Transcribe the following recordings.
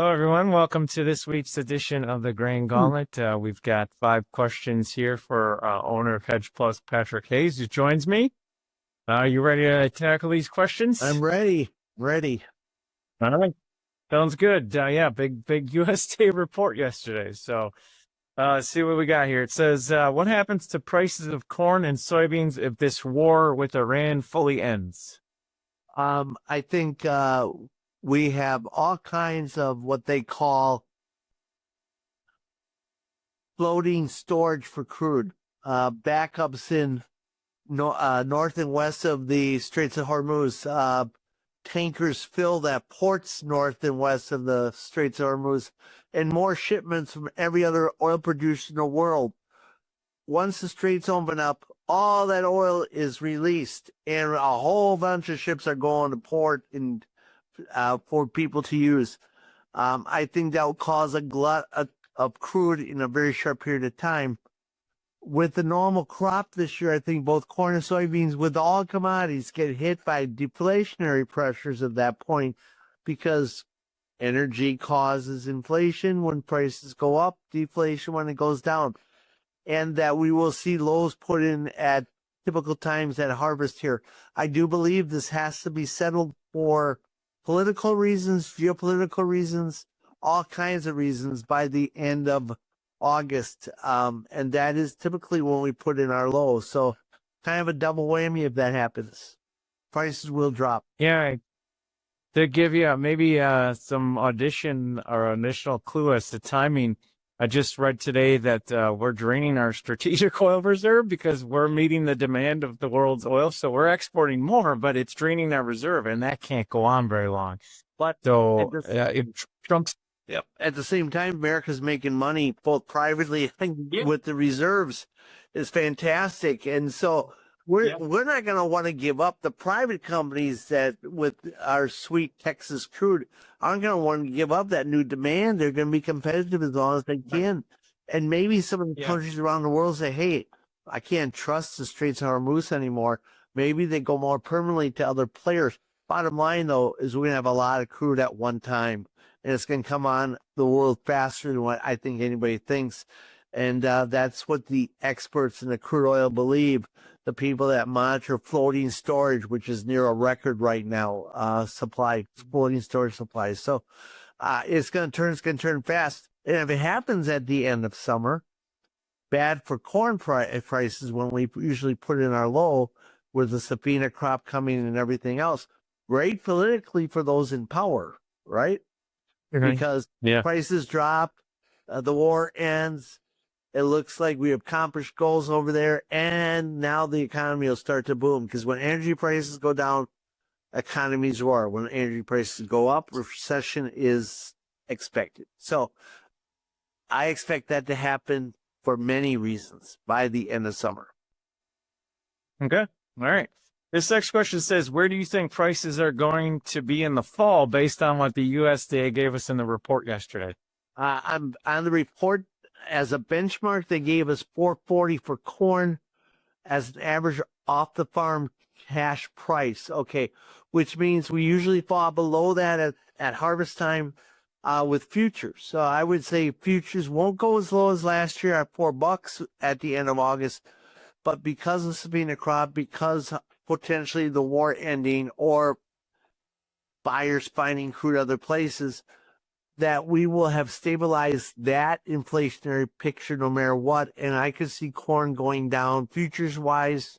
Hello, everyone. Welcome to this week's edition of the Grain Gauntlet. We've got 5 questions here for owner of Hedge Plus, Patrick Hayes, who joins me. Are you ready to tackle these questions? I'm ready. Ready. All right. Sounds good. Yeah, big USDA report yesterday. So let's see what we got here. It says, what happens to prices of corn and soybeans if this war with Iran fully ends? I think we have all kinds of what they call floating storage for crude. Backups in north and west of the Straits of Hormuz. Tankers filled at ports north and west of the Straits of Hormuz, and more shipments from every other oil producer in the world. Once the straits open up, all that oil is released, and a whole bunch of ships are going to port and for people to use. I think that will cause a glut of crude in a very short period of time. With the normal crop this year, I think both corn and soybeans, with all commodities, get hit by deflationary pressures at that point, because energy causes inflation when prices go up, deflation when it goes down. And that we will see lows put in at typical times at harvest here. I do believe this has to be settled for political reasons, geopolitical reasons, all kinds of reasons by the end of August. And that is typically when we put in our lows. So kind of a double whammy if that happens. Prices will drop. Yeah, to give you maybe some audition or initial clue as to timing, I just read today that we're draining our strategic oil reserve because we're meeting the demand of the world's oil. So we're exporting more, but it's draining our reserve, and that can't go on very long. But so if Trump's... Yep. At the same time, America's making money both privately and with the reserves is fantastic. And so we're not going to want to give up. The private companies that with our sweet Texas crude aren't going to want to give up that new demand. They're going to be competitive as long as they can. And maybe some of the countries around the world say, hey, I can't trust the Straits of Hormuz anymore. Maybe they go more permanently to other players. Bottom line, though, is we're going to have a lot of crude at one time. And it's going to come on the world faster than what I think anybody thinks. And that's what the experts in the crude oil believe. The people that monitor floating storage, which is near a record right now, floating storage supplies. So it's going to turn fast. And if it happens at the end of summer, bad for corn prices when we usually put in our low with the safina crop coming and everything else. Great politically for those in power, right? Because prices drop, the war ends, it looks like we accomplished goals over there, and now the economy will start to boom. Because when energy prices go down, economies roar. When energy prices go up, recession is expected. So I expect that to happen for many reasons by the end of summer. Okay. All right. This next question says, where do you think prices are going to be in the fall based on what the USDA gave us in the report yesterday? On the report, as a benchmark, they gave us $4.40 for corn as an average off the farm cash price. Okay, which means we usually fall below that at harvest time with futures. So I would say futures won't go as low as last year at $4 at the end of August. But because of safina crop, because potentially the war ending or buyers finding crude other places, that we will have stabilized that inflationary picture no matter what. And I could see corn going down futures wise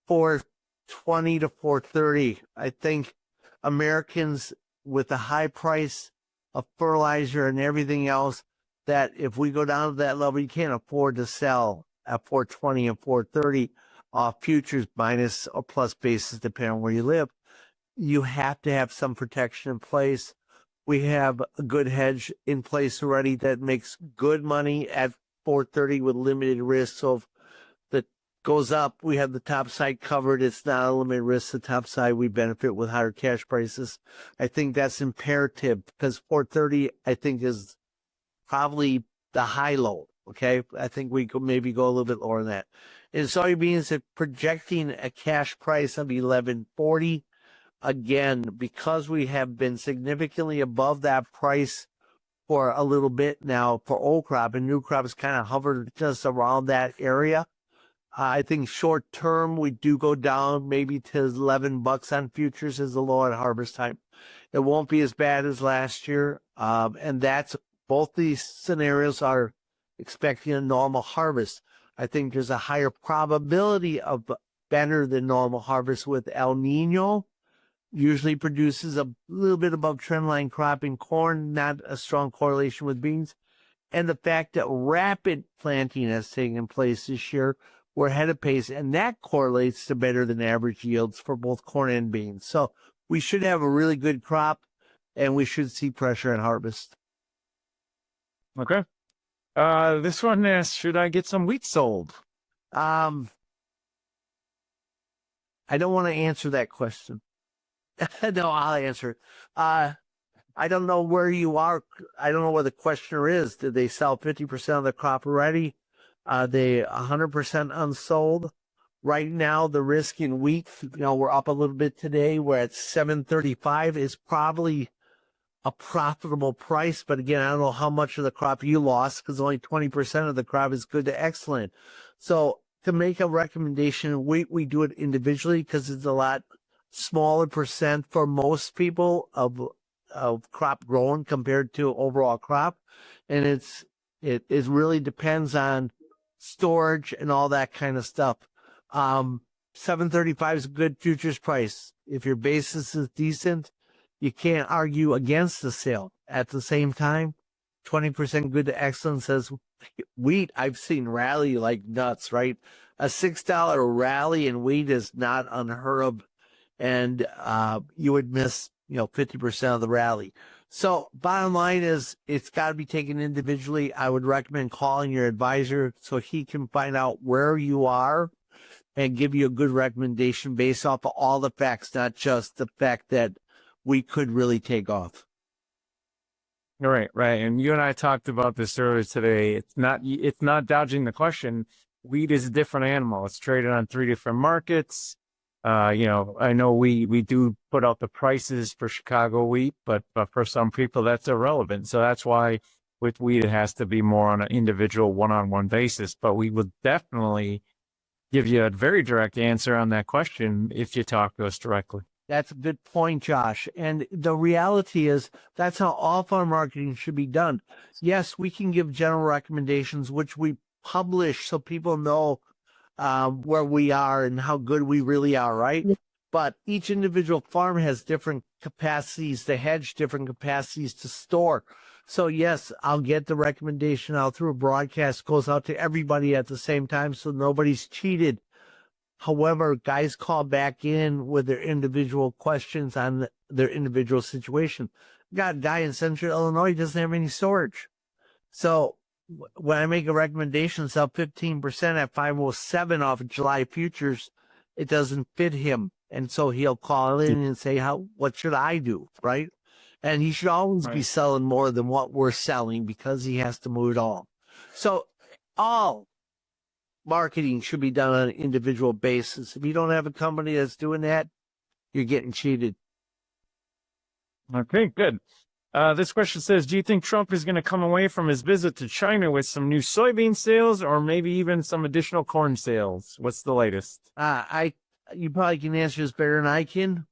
$4.20 to $4.30. I think Americans with the high price of fertilizer and everything else, that if we go down to that level, you can't afford to sell at $4.20 and $4.30 off futures minus or plus basis, depending on where you live. You have to have some protection in place. We have a good hedge in place already that makes good money at $4.30 with limited risk. So if that goes up, we have the top side covered. It's not a limited risk. The top side, we benefit with higher cash prices. I think that's imperative because $4.30, I think, is probably the high low. Okay, I think we could maybe go a little bit lower than that. In soybeans, they're projecting a cash price of $11.40. Again, because we have been significantly above that price for a little bit now for old crop, and new crop has kind of hovered just around that area. I think short term we do go down maybe to $11 on futures as the low at harvest time. It won't be as bad as last year, and that's both these scenarios are expecting a normal harvest. I think there's a higher probability of better than normal harvest with El Nino. Usually produces a little bit above trendline crop in corn, not a strong correlation with beans. And the fact that rapid planting has taken place this year, we're ahead of pace, and that correlates to better than average yields for both corn and beans. So we should have a really good crop, and we should see pressure at harvest. Okay. This one asks, should I get some wheat sold? I don't want to answer that question. No, I'll answer it. I don't know where you are. I don't know where the questioner is. Did they sell 50% of the crop already? They 100% unsold. Right now, the risk in wheat, we're up a little bit today. We're at 735. Is probably a profitable price. But again, I don't know how much of the crop you lost because only 20% of the crop is good to excellent. So to make a recommendation, we do it individually because it's a lot smaller percent for most people of crop grown compared to overall crop. And it really depends on storage and all that kind of stuff. 735 is a good futures price. If your basis is decent, you can't argue against the sale. At the same time, 20% good to excellent says wheat. I've seen rally like nuts, right? A $6 rally in wheat is not unheard of, and you would miss 50% of the rally. So bottom line is it's got to be taken individually. I would recommend calling your advisor so he can find out where you are and give you a good recommendation based off of all the facts, not just the fact that we could really take off. Right. And you and I talked about this earlier today. It's not dodging the question. Wheat is a different animal. It's traded on 3 different markets. I know we do put out the prices for Chicago wheat, but for some people that's irrelevant. So that's why with wheat, it has to be more on an individual one-on-one basis. But we will definitely give you a very direct answer on that question if you talk to us directly. That's a good point, Josh. And the reality is that's how all farm marketing should be done. Yes, we can give general recommendations, which we publish so people know where we are and how good we really are, right? But each individual farm has different capacities to hedge, different capacities to store. So yes, I'll get the recommendation out through a broadcast, goes out to everybody at the same time so nobody's cheated. However, guys call back in with their individual questions on their individual situation. Got a guy in Central Illinois, he doesn't have any storage. So when I make a recommendation, sell 15% at 507 off of July futures, it doesn't fit him. And so he'll call in and say, what should I do? Right. And he should always be selling more than what we're selling because he has to move it all. So all marketing should be done on an individual basis. If you don't have a company that's doing that, you're getting cheated. Okay, good. This question says, do you think Trump is going to come away from his visit to China with some new soybean sales or maybe even some additional corn sales? What's the latest? You probably can answer this better than I can.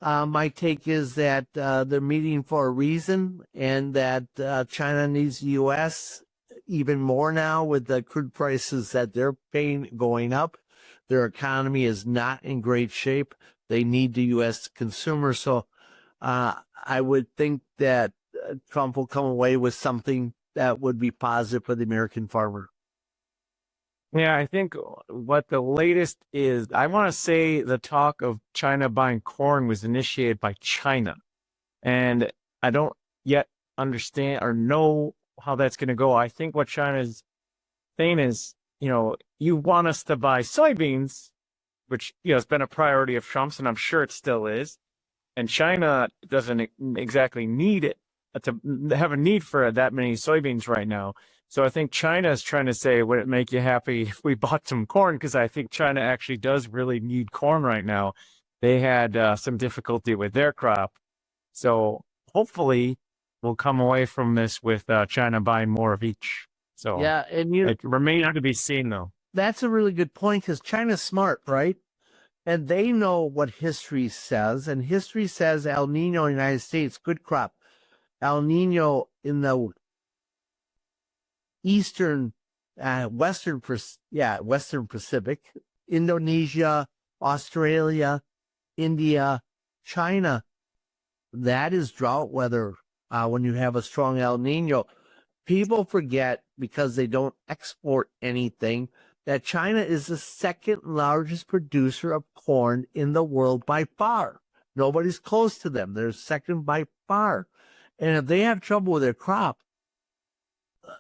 My take is that they're meeting for a reason and that China needs the U.S. even more now with the crude prices that they're paying going up. Their economy is not in great shape. They need the U.S. consumer. So I would think that Trump will come away with something that would be positive for the American farmer. Yeah, I think what the latest is, I want to say the talk of China buying corn was initiated by China. And I don't yet understand or know how that's going to go. I think what China's saying is, you want us to buy soybeans, which, has been a priority of Trump's, and I'm sure it still is. And China doesn't exactly need it to have a need for that many soybeans right now. So I think China is trying to say, would it make you happy if we bought some corn? Because I think China actually does really need corn right now. They had some difficulty with their crop. So hopefully we'll come away from this with China buying more of each. So Yeah, and it remains to be seen, though. that's a really good point because China's smart, right? And they know what history says, and history says El Nino in the United States, good crop. El Nino in the Western Pacific, Indonesia, Australia, India, China. That is drought weather when you have a strong El Nino. People forget because they don't export anything that China is the second largest producer of corn in the world by far. Nobody's close to them. They're second by far. And if they have trouble with their crop,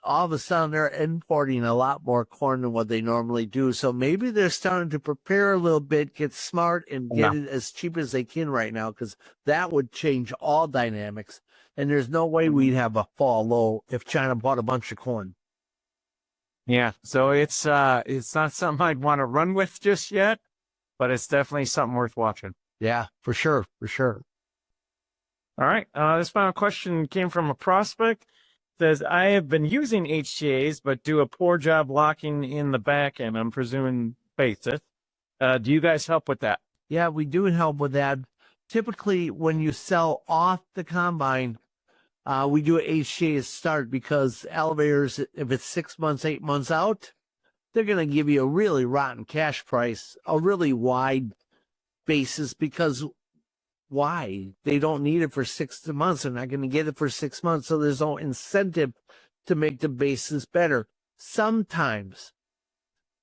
all of a sudden they're importing a lot more corn than what they normally do. So maybe they're starting to prepare a little bit, get smart, and get it as cheap as they can right now, because that would change all dynamics. And there's no way we'd have a fall low if China bought a bunch of corn. Yeah, so it's not something I'd want to run with just yet, but it's definitely something worth watching. Yeah, for sure, for sure. All right, this final question came from a prospect. It says, I have been using HTAs, but do a poor job locking in the back end. I'm presuming basis. Do you guys help with that? Yeah, we do help with that. Typically, when you sell off the combine, we do an HTA start, because elevators, if it's 6 months, 8 months out, they're going to give you a really rotten cash price, a really wide basis, because why? They don't need it for 6 months. They're not going to get it for 6 months. So there's no incentive to make the basis better. Sometimes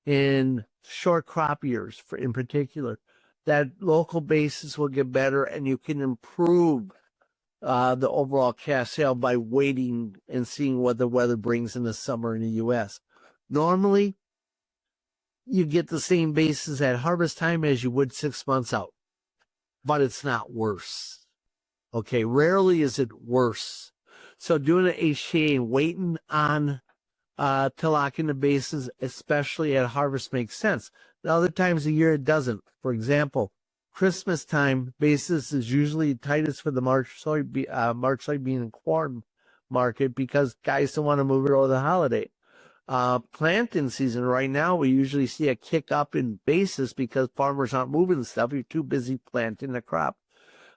in short crop years, in particular, that local basis will get better, and you can improve the overall cash sale by waiting and seeing what the weather brings in the summer in the U.S. Normally, you get the same basis at harvest time as you would 6 months out, but it's not worse. Okay, rarely is it worse. So doing an HTA and waiting on to lock in the bases, especially at harvest, makes sense. The other times of the year it doesn't. For example, Christmas time basis is usually tightest for the March soybean and corn market, because guys don't want to move it over the holiday. Planting season right now, we usually see a kick up in basis because farmers aren't moving stuff. You're too busy planting the crop.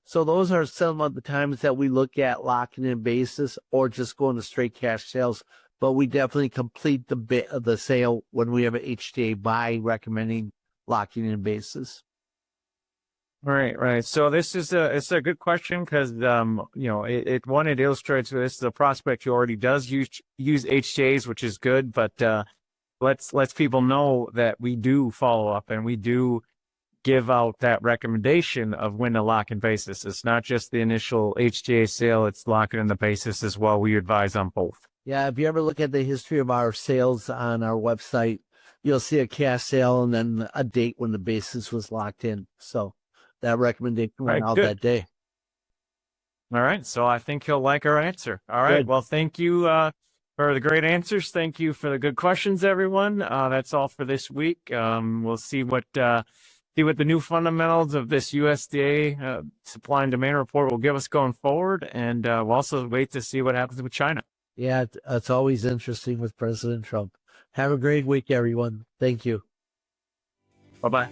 So those are some of the times that we look at locking in basis or just going to straight cash sales. But we definitely complete the sale when we have an HTA by recommending locking in basis. Right. So it's a good question, because it illustrates this is a prospect who already does use HTAs, which is good, but lets people know that we do follow up and we do give out that recommendation of when to lock in basis. It's not just the initial HTA sale; it's locking in the basis as well. We advise on both. Yeah, if you ever look at the history of our sales on our website, you'll see a cash sale and then a date when the basis was locked in. So that recommendation went out that day. All right. So I think he'll like our answer. All right. Good. Well, thank you for the great answers. Thank you for the good questions, everyone. That's all for this week. We'll see what the new fundamentals of this USDA supply and demand report will give us going forward. And we'll also wait to see what happens with China. Yeah, it's always interesting with President Trump. Have a great week, everyone. Thank you. Bye-bye.